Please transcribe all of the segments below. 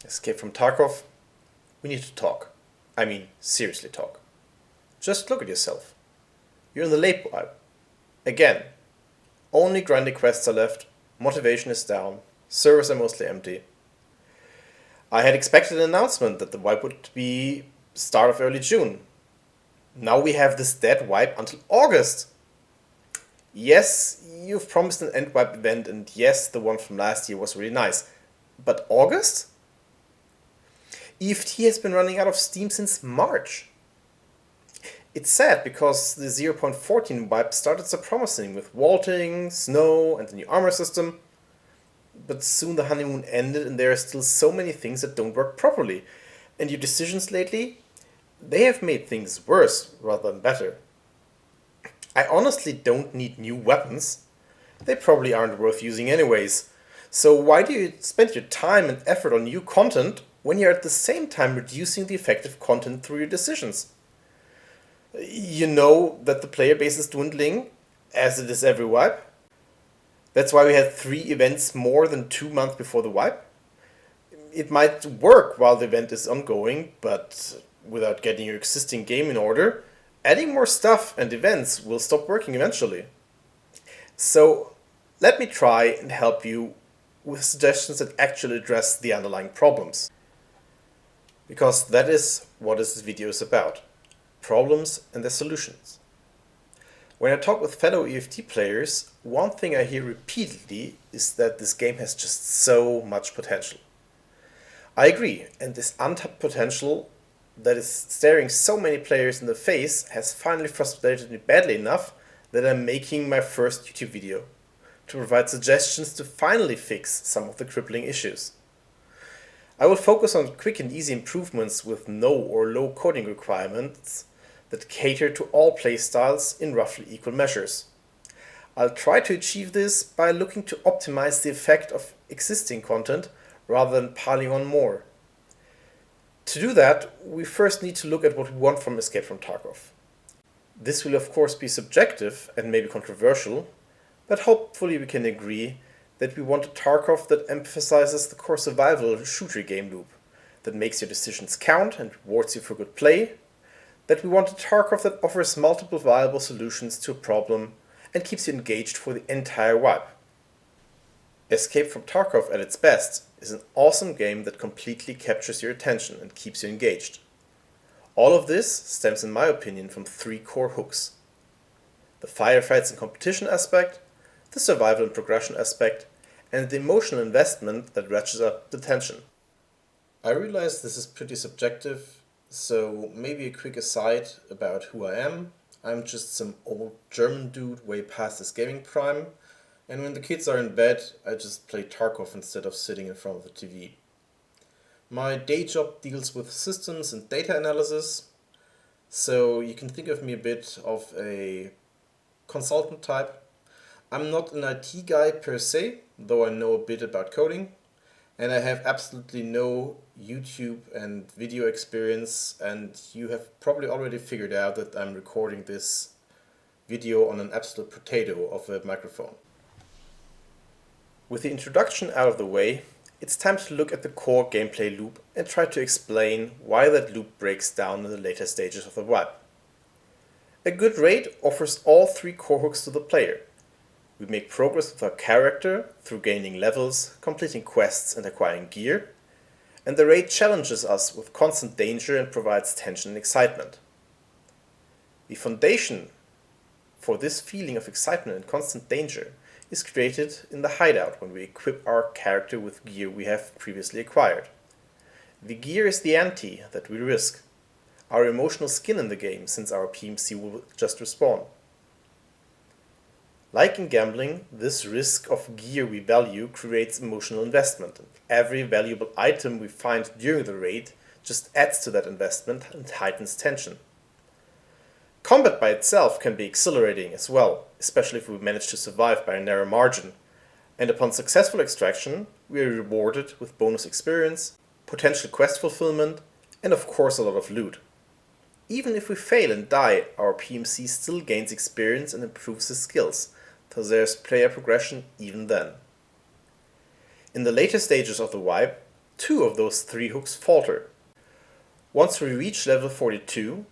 Escape from Tarkov. We need to talk. I mean, seriously talk. Just look at yourself. You're in the late wipe. Again. Only grinding quests are left, motivation is down, servers are mostly empty. I had expected an announcement that the wipe would be start of early June. Now we have this dead wipe until August. Yes, you've promised an end wipe event, and yes, the one from last year was really nice. But August? EFT has been running out of steam since March. It's sad because the 0.14 wipe started so promising with vaulting, snow, and the new armor system. But soon the honeymoon ended and there are still so many things that don't work properly. And your decisions lately? They have made things worse rather than better. I honestly don't need new weapons. They probably aren't worth using anyways. So why do you spend your time and effort on new content when you're at the same time reducing the effective content through your decisions? You know that the player base is dwindling, as it is every wipe. That's why we had 3 events more than 2 months before the wipe. It might work while the event is ongoing, but without getting your existing game in order, adding more stuff and events will stop working eventually. So let me try and help you with suggestions that actually address the underlying problems. Because that is what this video is about. Problems and their solutions. When I talk with fellow EFT players, one thing I hear repeatedly is that this game has just so much potential. I agree, and this untapped potential that is staring so many players in the face has finally frustrated me badly enough that I'm making my first YouTube video to provide suggestions to finally fix some of the crippling issues. I will focus on quick and easy improvements with no or low coding requirements that cater to all playstyles in roughly equal measures. I'll try to achieve this by looking to optimize the effect of existing content rather than piling on more. To do that, we first need to look at what we want from Escape from Tarkov. This will of course be subjective and maybe controversial, but hopefully we can agree that we want a Tarkov that emphasizes the core survival shooter game loop, that makes your decisions count and rewards you for good play, that we want a Tarkov that offers multiple viable solutions to a problem and keeps you engaged for the entire wipe. Escape from Tarkov at its best is an awesome game that completely captures your attention and keeps you engaged. All of this stems in my opinion from 3 core hooks: the firefights and competition aspect, the survival and progression aspect, and the emotional investment that ratchets up the tension. I realize this is pretty subjective, so maybe a quick aside about who I am. I'm just some old German dude way past his gaming prime, and when the kids are in bed, I just play Tarkov instead of sitting in front of the TV. My day job deals with systems and data analysis, so you can think of me a bit of a consultant type. I'm not an IT guy per se, though I know a bit about coding, and I have absolutely no YouTube and video experience, and you have probably already figured out that I'm recording this video on an absolute potato of a microphone. With the introduction out of the way, it's time to look at the core gameplay loop and try to explain why that loop breaks down in the later stages of the wipe. A good raid offers all 3 core hooks to the player. We make progress with our character through gaining levels, completing quests and acquiring gear, and the raid challenges us with constant danger and provides tension and excitement. The foundation for this feeling of excitement and constant danger is created in the hideout when we equip our character with gear we have previously acquired. The gear is the ante that we risk, our emotional skin in the game, since our PMC will just respawn. Like in gambling, this risk of gear we value creates emotional investment, and every valuable item we find during the raid just adds to that investment and heightens tension. Combat by itself can be exhilarating as well, especially if we manage to survive by a narrow margin, and upon successful extraction we are rewarded with bonus experience, potential quest fulfillment, and of course a lot of loot. Even if we fail and die, our PMC still gains experience and improves his skills, so there's player progression even then. In the later stages of the wipe, two of those three hooks falter. Once we reach level 42,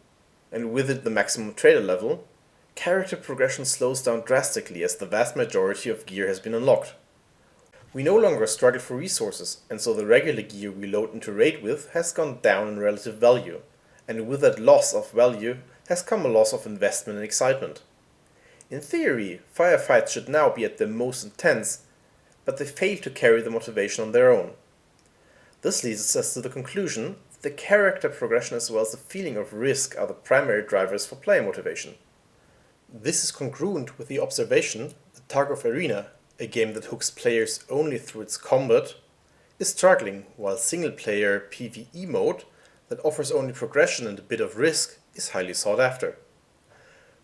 and with it the maximum trader level, character progression slows down drastically as the vast majority of gear has been unlocked. We no longer struggle for resources, and so the regular gear we load into raid with has gone down in relative value, and with that loss of value has come a loss of investment and excitement. In theory, firefights should now be at their most intense, but they fail to carry the motivation on their own. This leads us to the conclusion that the character progression as well as the feeling of risk are the primary drivers for player motivation. This is congruent with the observation that Tarkov Arena, a game that hooks players only through its combat, is struggling, while single-player PvE mode that offers only progression and a bit of risk is highly sought after.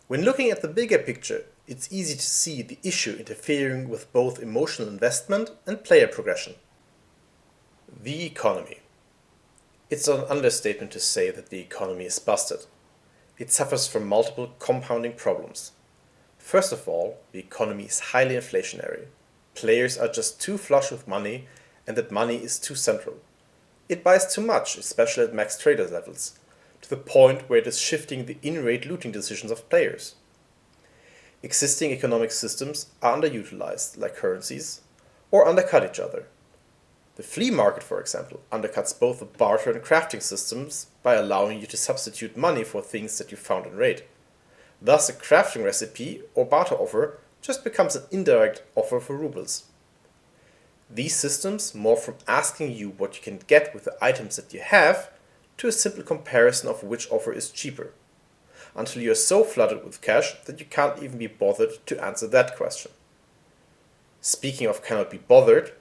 When looking at the bigger picture, it's easy to see the issue interfering with both emotional investment and player progression. The economy. It's an understatement to say that the economy is busted. It suffers from multiple compounding problems. First of all, the economy is highly inflationary. Players are just too flush with money, and that money is too central. It buys too much, especially at max trader levels, to the point where it is shifting the in-raid looting decisions of players. Existing economic systems are underutilized, like currencies, or undercut each other. The flea market, for example, undercuts both the barter and crafting systems by allowing you to substitute money for things that you found in raid. Thus, a crafting recipe or barter offer just becomes an indirect offer for rubles. These systems morph from asking you what you can get with the items that you have to a simple comparison of which offer is cheaper, until you are so flooded with cash that you can't even be bothered to answer that question. Speaking of cannot be bothered,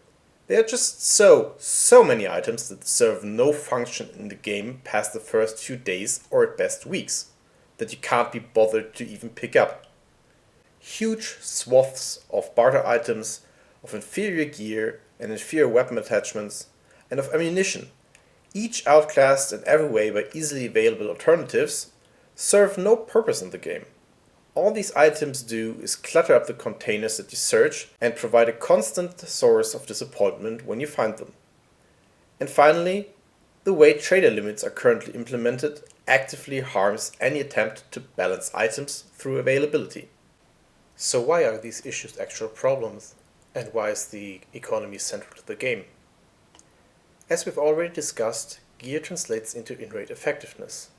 there are just so many items that serve no function in the game past the first few days or at best weeks, that you can't be bothered to even pick up. Huge swaths of barter items, of inferior gear and inferior weapon attachments, and of ammunition, each outclassed in every way by easily available alternatives, serve no purpose in the game. All these items do is clutter up the containers that you search and provide a constant source of disappointment when you find them. And finally, the way trader limits are currently implemented actively harms any attempt to balance items through availability. So why are these issues actual problems, and why is the economy central to the game? As we've already discussed, gear translates into in-raid effectiveness.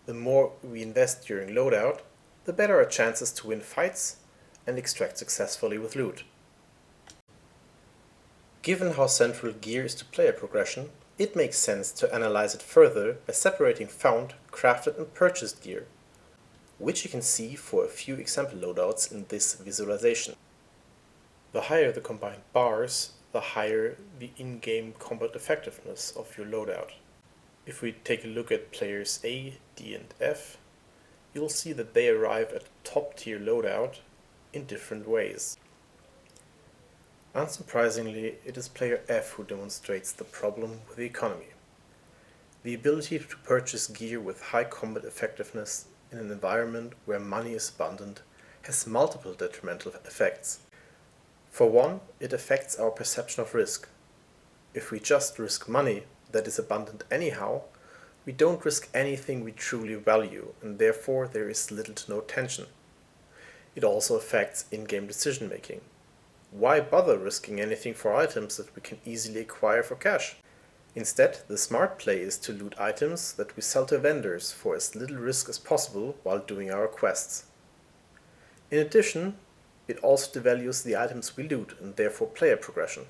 The more we invest during loadout, the better our chances to win fights and extract successfully with loot. Given how central gear is to player progression, it makes sense to analyze it further by separating found, crafted and purchased gear, which you can see for a few example loadouts in this visualization. The higher the combined bars, the higher the in-game combat effectiveness of your loadout. If we take a look at players A, D and F, you'll see that they arrive at top-tier loadout in different ways. Unsurprisingly, it is player F who demonstrates the problem with the economy. The ability to purchase gear with high combat effectiveness in an environment where money is abundant has multiple detrimental effects. For one, it affects our perception of risk. If we just risk money that is abundant anyhow, we don't risk anything we truly value, and therefore there is little to no tension. It also affects in-game decision making. Why bother risking anything for items that we can easily acquire for cash? Instead, the smart play is to loot items that we sell to vendors for as little risk as possible while doing our quests. In addition, it also devalues the items we loot and therefore player progression.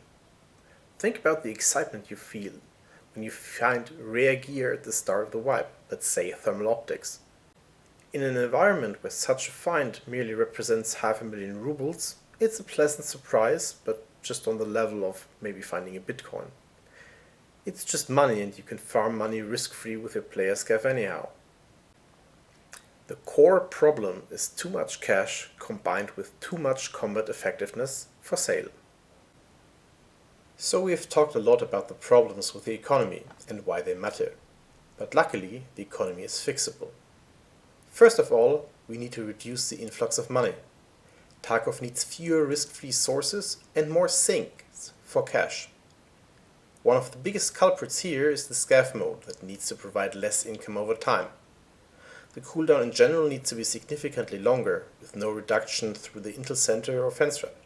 Think about the excitement you feel when you find rare gear at the start of the wipe, let's say thermal optics. In an environment where such a find merely represents 500,000 rubles, it's a pleasant surprise, but just on the level of maybe finding a Bitcoin. It's just money and you can farm money risk-free with your player scav anyhow. The core problem is too much cash combined with too much combat effectiveness for sale. So we have talked a lot about the problems with the economy and why they matter. But luckily, the economy is fixable. First of all, we need to reduce the influx of money. Tarkov needs fewer risk-free sources and more sinks for cash. One of the biggest culprits here is the scav mode that needs to provide less income over time. The cooldown in general needs to be significantly longer, with no reduction through the intel center or fence trap.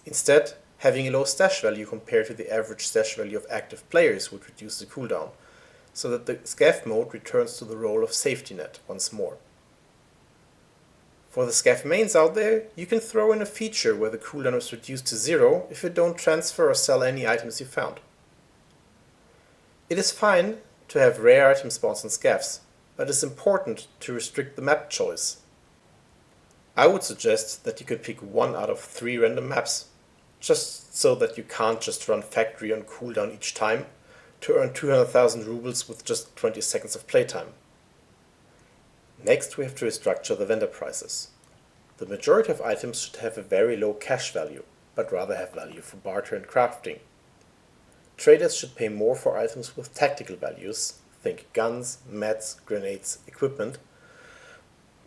Instead, having a low stash value compared to the average stash value of active players would reduce the cooldown, so that the scav mode returns to the role of safety net once more. For the scav mains out there, you can throw in a feature where the cooldown is reduced to 0 if you don't transfer or sell any items you found. It is fine to have rare item spawns in scavs, but it is important to restrict the map choice. I would suggest that you could pick 1 out of 3 random maps, just so that you can't just run factory on cooldown each time to earn 200,000 rubles with just 20 seconds of playtime. Next, we have to restructure the vendor prices. The majority of items should have a very low cash value, but rather have value for barter and crafting. Traders should pay more for items with tactical values, think guns, mats, grenades, equipment,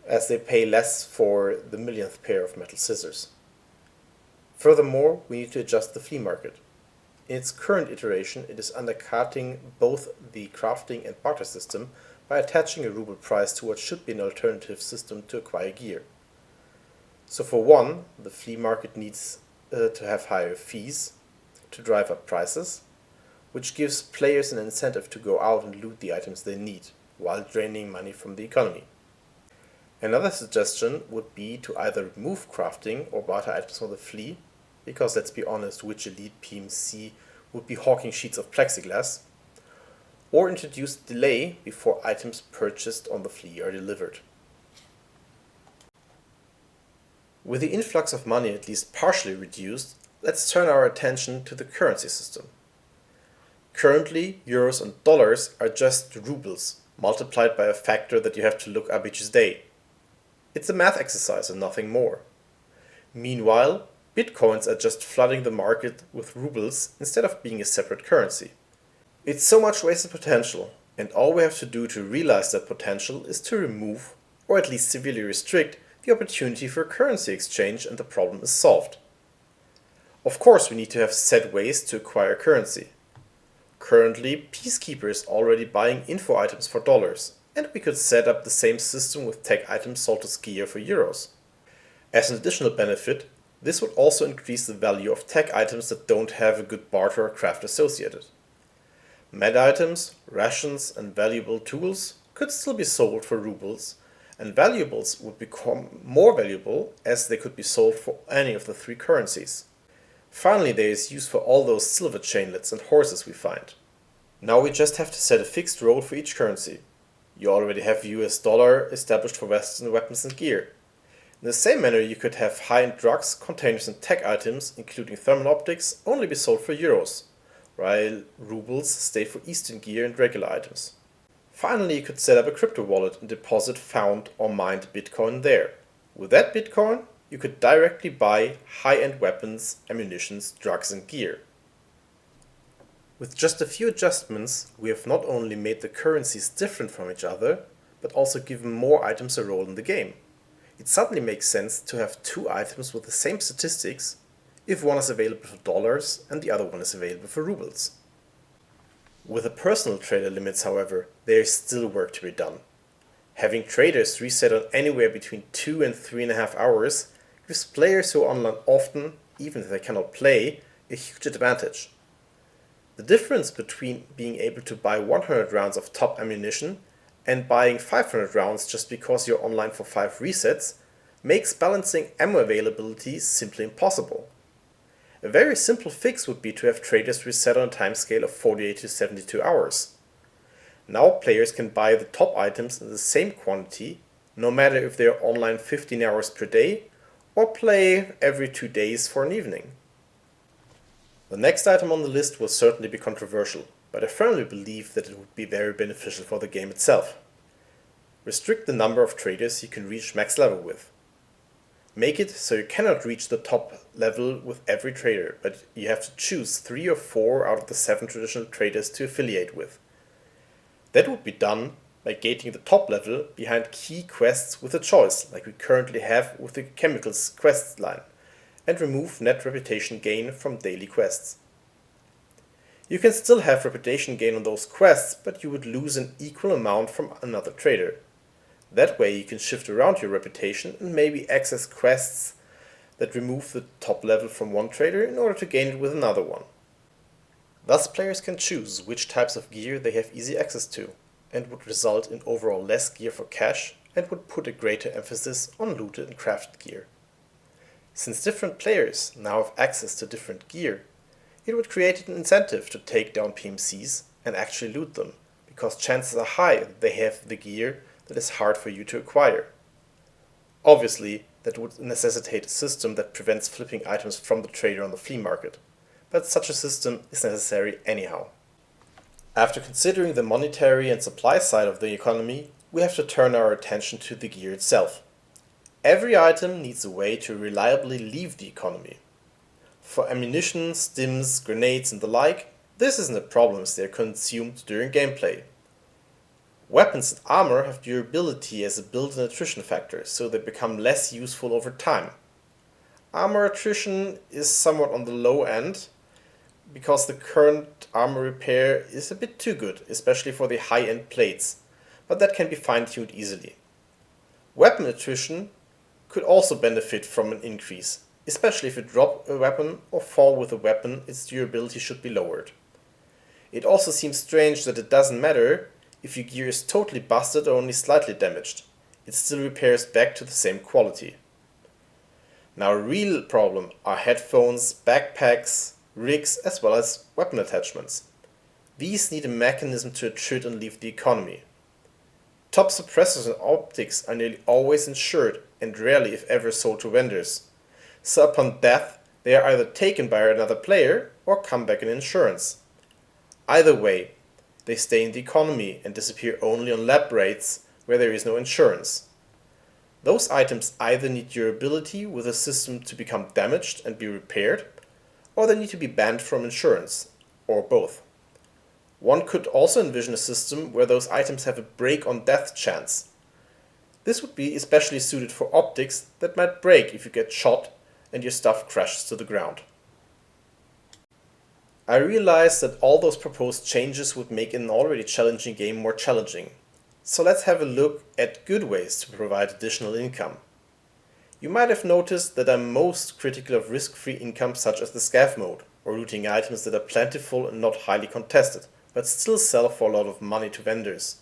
as they pay less for the millionth pair of metal scissors. Furthermore, we need to adjust the flea market. In its current iteration, it is undercutting both the crafting and barter system by attaching a ruble price to what should be an alternative system to acquire gear. So for one, the flea market needs to have higher fees to drive up prices, which gives players an incentive to go out and loot the items they need, while draining money from the economy. Another suggestion would be to either remove crafting or barter items from the flea, because let's be honest, which elite PMC would be hawking sheets of plexiglass, or introduce delay before items purchased on the flea are delivered. With the influx of money at least partially reduced, let's turn our attention to the currency system. Currently, euros and dollars are just rubles, multiplied by a factor that you have to look up each day. It's a math exercise and nothing more. Meanwhile, bitcoins are just flooding the market with rubles instead of being a separate currency. It's so much wasted potential, and all we have to do to realize that potential is to remove, or at least severely restrict, the opportunity for currency exchange, and the problem is solved. Of course, we need to have set ways to acquire currency. Currently, Peacekeeper is already buying info items for dollars, and we could set up the same system with tech items sold as gear for euros. As an additional benefit, this would also increase the value of tech items that don't have a good barter or craft associated. Med items, rations, and valuable tools could still be sold for rubles, and valuables would become more valuable as they could be sold for any of the 3 currencies. Finally, there is use for all those silver chainlets and horses we find. Now we just have to set a fixed role for each currency. You already have US dollar established for Western weapons and gear. In the same manner, you could have high-end drugs, containers, and tech items, including thermal optics, only be sold for euros, while rubles stay for Eastern gear and regular items. Finally, you could set up a crypto wallet and deposit found or mined Bitcoin there. With that Bitcoin, you could directly buy high-end weapons, ammunitions, drugs, and gear. With just a few adjustments, we have not only made the currencies different from each other, but also given more items a role in the game. It suddenly makes sense to have 2 items with the same statistics if one is available for dollars and the other one is available for rubles. With the personal trader limits, however, there is still work to be done. Having traders reset on anywhere between 2 and 3.5 hours gives players who are online often, even if they cannot play, a huge advantage. The difference between being able to buy 100 rounds of top ammunition and buying 500 rounds just because you're online for 5 resets makes balancing ammo availability simply impossible. A very simple fix would be to have traders reset on a timescale of 48 to 72 hours. Now players can buy the top items in the same quantity, no matter if they are online 15 hours per day or play every 2 days for an evening. The next item on the list will certainly be controversial, but I firmly believe that it would be very beneficial for the game itself. Restrict the number of traders you can reach max level with. Make it so you cannot reach the top level with every trader, but you have to choose 3 or 4 out of the 7 traditional traders to affiliate with. That would be done by gating the top level behind key quests with a choice, like we currently have with the chemicals quest line, and remove net reputation gain from daily quests. You can still have reputation gain on those quests, but you would lose an equal amount from another trader. That way you can shift around your reputation and maybe access quests that remove the top level from one trader in order to gain it with another one. Thus players can choose which types of gear they have easy access to, and would result in overall less gear for cash and would put a greater emphasis on looted and crafted gear. Since different players now have access to different gear, it would create an incentive to take down PMCs and actually loot them, because chances are high that they have the gear that is hard for you to acquire. Obviously, that would necessitate a system that prevents flipping items from the trader on the flea market, but such a system is necessary anyhow. After considering the monetary and supply side of the economy, we have to turn our attention to the gear itself. Every item needs a way to reliably leave the economy. For ammunition, stims, grenades and the like, this isn't a problem as they are consumed during gameplay. Weapons and armor have durability as a built-in attrition factor, so they become less useful over time. Armor attrition is somewhat on the low end, because the current armor repair is a bit too good, especially for the high-end plates, but that can be fine-tuned easily. Weapon attrition could also benefit from an increase, especially if you drop a weapon or fall with a weapon, its durability should be lowered. It also seems strange that it doesn't matter if your gear is totally busted or only slightly damaged, it still repairs back to the same quality. Now a real problem are headphones, backpacks, rigs as well as weapon attachments. These need a mechanism to attrit and leave the economy. Top suppressors and optics are nearly always insured and rarely if ever sold to vendors, so upon death they are either taken by another player or come back in insurance. Either way, they stay in the economy and disappear only on lab rates where there is no insurance. Those items either need durability with a system to become damaged and be repaired, or they need to be banned from insurance, or both. One could also envision a system where those items have a break on death chance. This would be especially suited for optics that might break if you get shot and your stuff crashes to the ground. I realize that all those proposed changes would make an already challenging game more challenging, so let's have a look at good ways to provide additional income. You might have noticed that I'm most critical of risk-free income such as the scav mode, or looting items that are plentiful and not highly contested, but still sell for a lot of money to vendors.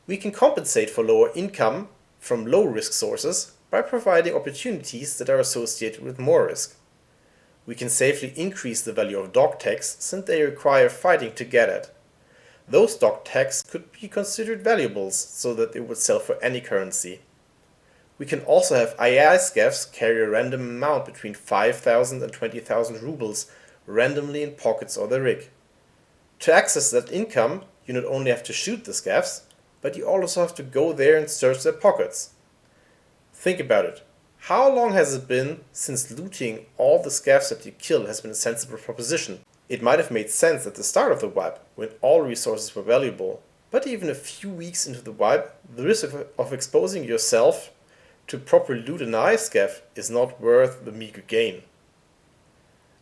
We can compensate for lower income from low-risk sources by providing opportunities that are associated with more risk. We can safely increase the value of dog tags since they require fighting to get at. Those dog tags could be considered valuables so that they would sell for any currency. We can also have AI scavs carry a random amount between 5,000 and 20,000 rubles randomly in pockets or the rig. To access that income, you not only have to shoot the scavs, but you also have to go there and search their pockets. Think about it. How long has it been since looting all the scavs that you kill has been a sensible proposition? It might have made sense at the start of the wipe, when all resources were valuable, but even a few weeks into the wipe, the risk of exposing yourself to properly loot an AI scav is not worth the meager gain.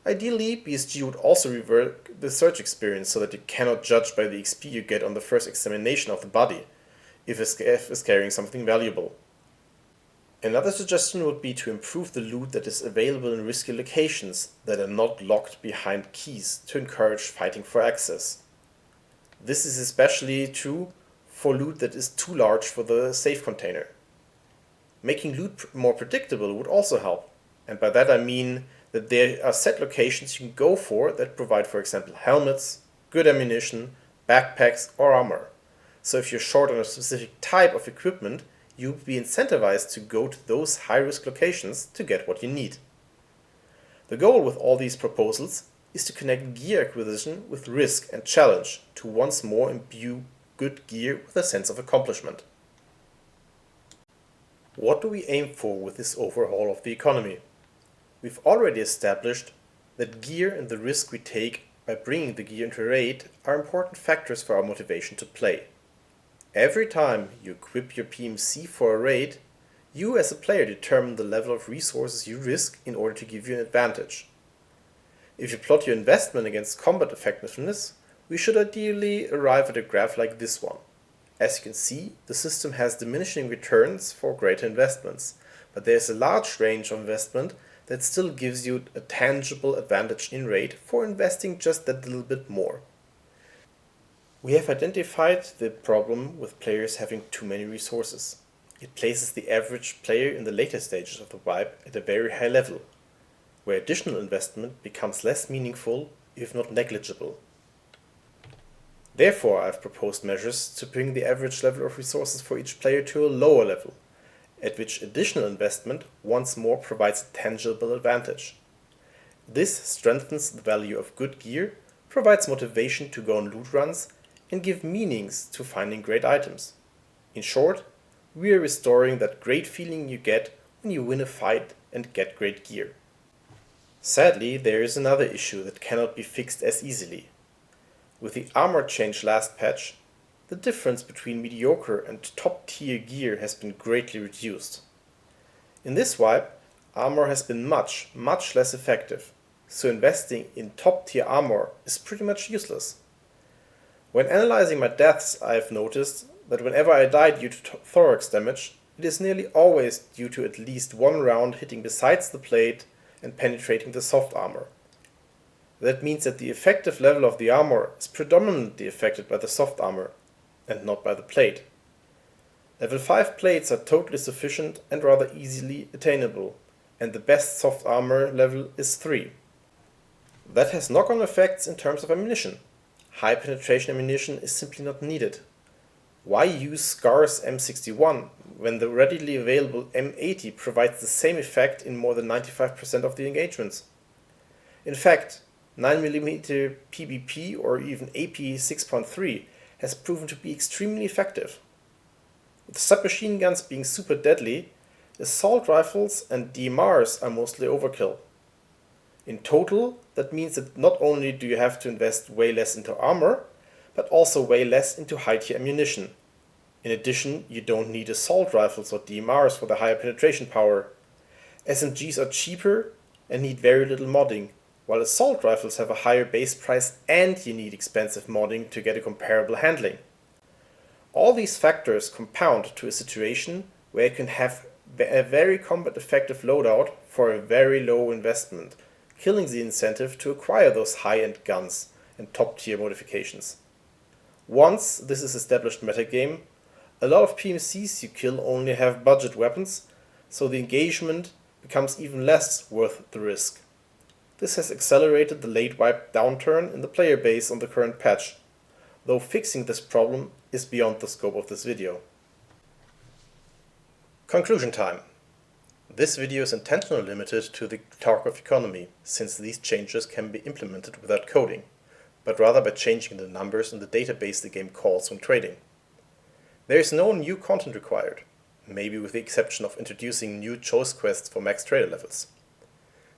Ideally, BSG would also rework the search experience so that you cannot judge by the XP you get on the first examination of the body, if a scav is carrying something valuable. Another suggestion would be to improve the loot that is available in risky locations that are not locked behind keys to encourage fighting for access. This is especially true for loot that is too large for the safe container. Making loot more predictable would also help, and by that I mean that there are set locations you can go for that provide, for example, helmets, good ammunition, backpacks or armor. So if you're short on a specific type of equipment, you would be incentivized to go to those high-risk locations to get what you need. The goal with all these proposals is to connect gear acquisition with risk and challenge to once more imbue good gear with a sense of accomplishment. What do we aim for with this overhaul of the economy? We've already established that gear and the risk we take by bringing the gear into a raid are important factors for our motivation to play. Every time you equip your PMC for a raid, you as a player determine the level of resources you risk in order to give you an advantage. If you plot your investment against combat effectiveness, we should ideally arrive at a graph like this one. As you can see, the system has diminishing returns for greater investments, but there is a large range of investment that still gives you a tangible advantage in rate for investing just that little bit more. We have identified the problem with players having too many resources. It places the average player in the later stages of the wipe at a very high level, where additional investment becomes less meaningful, if not negligible. Therefore, I've proposed measures to bring the average level of resources for each player to a lower level, at which additional investment once more provides a tangible advantage. This strengthens the value of good gear, provides motivation to go on loot runs, and give meanings to finding great items. In short, we are restoring that great feeling you get when you win a fight and get great gear. Sadly, there is another issue that cannot be fixed as easily. With the armor change last patch, the difference between mediocre and top tier gear has been greatly reduced. In this wipe, armor has been much less effective, so investing in top tier armor is pretty much useless. When analyzing my deaths, I have noticed that whenever I die due to thorax damage, it is nearly always due to at least one round hitting besides the plate and penetrating the soft armor. That means that the effective level of the armor is predominantly affected by the soft armor, and not by the plate. Level 5 plates are totally sufficient and rather easily attainable, and the best soft armor level is 3. That has knock-on effects in terms of ammunition. High penetration ammunition is simply not needed. Why use scarce M61 when the readily available M80 provides the same effect in more than 95% of the engagements? In fact, 9mm PBP or even AP 6.3 has proven to be extremely effective. With submachine guns being super deadly, assault rifles and DMRs are mostly overkill. In total, that means that not only do you have to invest way less into armor, but also way less into high-tier ammunition. In addition, you don't need assault rifles or DMRs for the higher penetration power. SMGs are cheaper and need very little modding, while assault rifles have a higher base price and you need expensive modding to get a comparable handling. All these factors compound to a situation where you can have a very combat effective loadout for a very low investment, killing the incentive to acquire those high-end guns and top-tier modifications. Once this is established metagame, a lot of PMCs you kill only have budget weapons, so the engagement becomes even less worth the risk. This has accelerated the late wipe downturn in the player base on the current patch, though fixing this problem is beyond the scope of this video. Conclusion time. This video is intentionally limited to the Tarkov economy, since these changes can be implemented without coding, but rather by changing the numbers in the database the game calls when trading. There is no new content required, maybe with the exception of introducing new choice quests for max trader levels.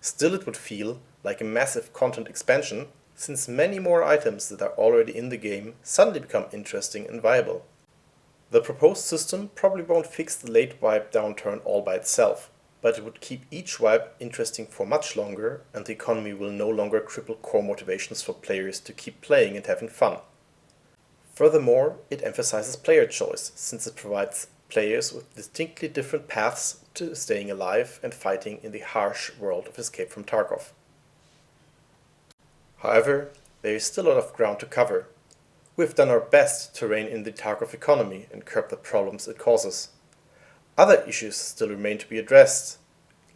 Still, it would feel like a massive content expansion, since many more items that are already in the game suddenly become interesting and viable. The proposed system probably won't fix the late wipe downturn all by itself, but it would keep each wipe interesting for much longer, and the economy will no longer cripple core motivations for players to keep playing and having fun. Furthermore, it emphasizes player choice, since it provides players with distinctly different paths to staying alive and fighting in the harsh world of Escape from Tarkov. However, there is still a lot of ground to cover. We've done our best to rein in the Tarkov economy and curb the problems it causes. Other issues still remain to be addressed,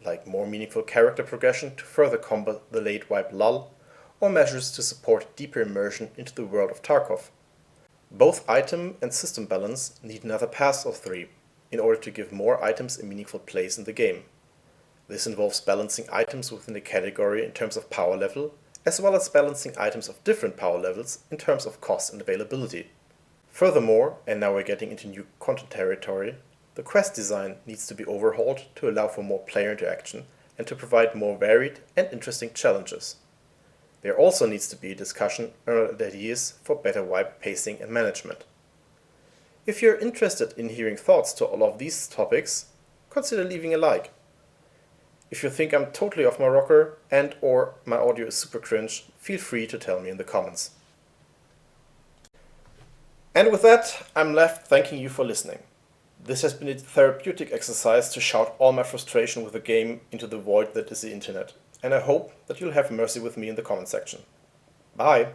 like more meaningful character progression to further combat the late wipe lull, or measures to support deeper immersion into the world of Tarkov. Both item and system balance need another pass of 3 in order to give more items a meaningful place in the game. This involves balancing items within a category in terms of power level, as well as balancing items of different power levels in terms of cost and availability. Furthermore, and now we're getting into new content territory, the quest design needs to be overhauled to allow for more player interaction and to provide more varied and interesting challenges. There also needs to be a discussion on ideas for better wipe pacing and management. If you're interested in hearing thoughts to all of these topics, consider leaving a like. If you think I'm totally off my rocker and or my audio is super cringe, feel free to tell me in the comments. And with that, I'm left thanking you for listening. This has been a therapeutic exercise to shout all my frustration with the game into the void that is the internet, and I hope that you'll have mercy with me in the comment section. Bye!